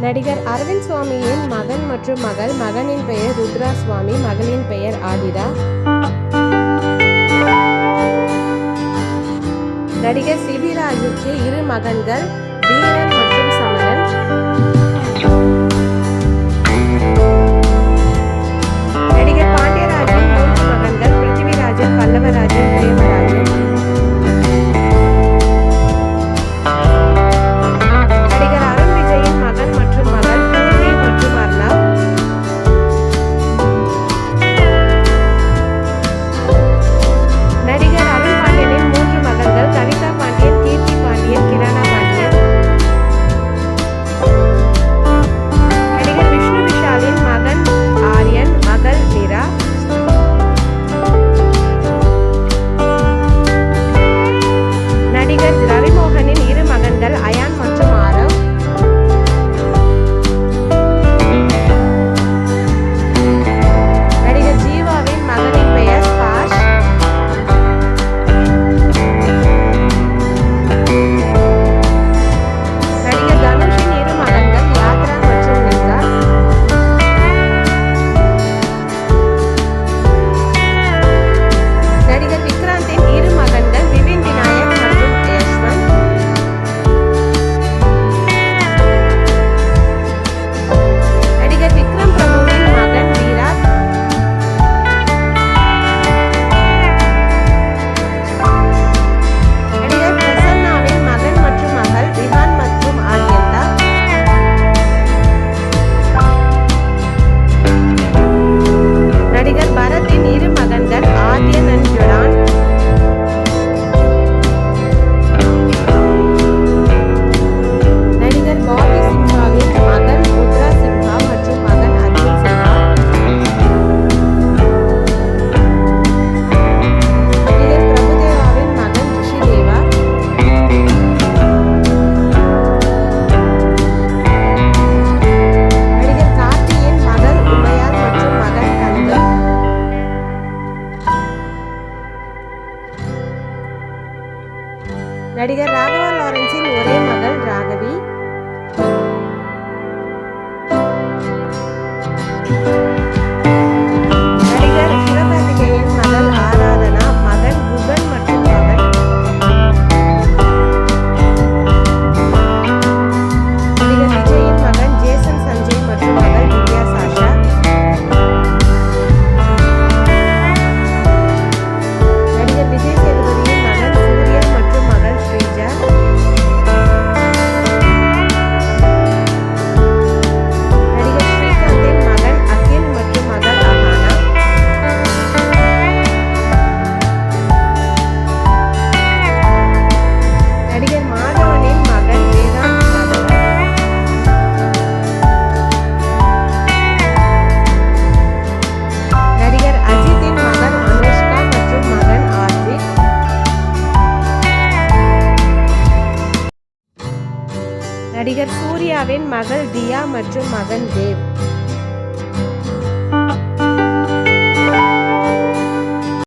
நடிகர் அரவிந்த் சுவாமியின் மகன் மற்றும் மகள். மகனின் பெயர் ருத்ரா சுவாமி, மகளின் பெயர் ஆதிரா. நடிகர் சிபிராஜுக்கு 2 மகன்கள், வீரன் மற்றும் சமரன். நடிகர் பாண்டியராஜன் 3 மகன்கள், பிருத்திவிராஜன், பல்லவராஜன், பிரேமராஜன். நடிகர் அருண் விஜயின் மகன் மற்றும் மகள், பூர்வி மற்றும் அர்ணவ். நடிகர் அருண் பாண்டியனின் 3 மகன்கள், கவிதா பாண்டியன், கீர்த்தி பாண்டியன், கிரணா பாண்டியன். நடிகர் விஷ்ணு விஷாலின் மகன் ஆரியன், மகள் மீரா. நடிகர் ரவிமோகனின் 2 மகன்கள், அயான் மற்றும் ஆரவ். நடிகர் ஜீவாவின் மகனின் பெயர் ஸ்பாஷ். நடிகர் தனுஷின் 2 மகன்கள், யாத்ரா மற்றும் லிங்கா. நடிகர் விக்ராந்தின் 2 மகன்கள், விபின் விநாயக் மற்றும் யஷ்வந்த். நடிகர் விக்ரம் பிரபுவின் மகன் வீராத். நடிகர் பிரசன்னாவின் மகன் மற்றும் மகள், ரிஹான் மற்றும் ஆத்யந்தா. நடிகர் பரத்தின் 2 மகன்கள், ஆத்யன் and ஜொடான். நடிகர் பாபி சிம்ஹாவின் மகன் ருத்ரா சிம்ஹா மற்றும் மகன் அர்ஜுன் சிம்ஹா. நடிகர் பிரபுதேவாவின் மகன் ரிஷி தேவா. நடிகர் கார்த்தியின் மகள் உமையால் மற்றும் மகன் கந்தன். நடிகர் ராகவா லாரன்ஸின் ஒரே மகள் ராகவி. நடிகர் சிவகார்த்திகேயன் மகள் ஆராதனா, மகன் குகன் மற்றும் மகன். நடிகர் விஜயின் மகன் ஜேசன் சஞ்சய் மற்றும் மகள் திவ்யா சாஷா. நடிகர் விஜய் சேதுபதியின் மகன் சூர்யா மற்றும் மகள் ஸ்ரீஜா. நடிகர் ஸ்ரீகாந்தின் மகன் அகில் மற்றும் மகள் அஹானா. நடிகர் மாதவனின் மகன் வேதாந்த் மாதவன். நடிகர் அஜித்தின் மகன் அனுஷ்கா மற்றும் மகன் ஆர்வித். நடிகர் சூர்யாவின் மகள் தியா மற்றும் மகன் தேவ்.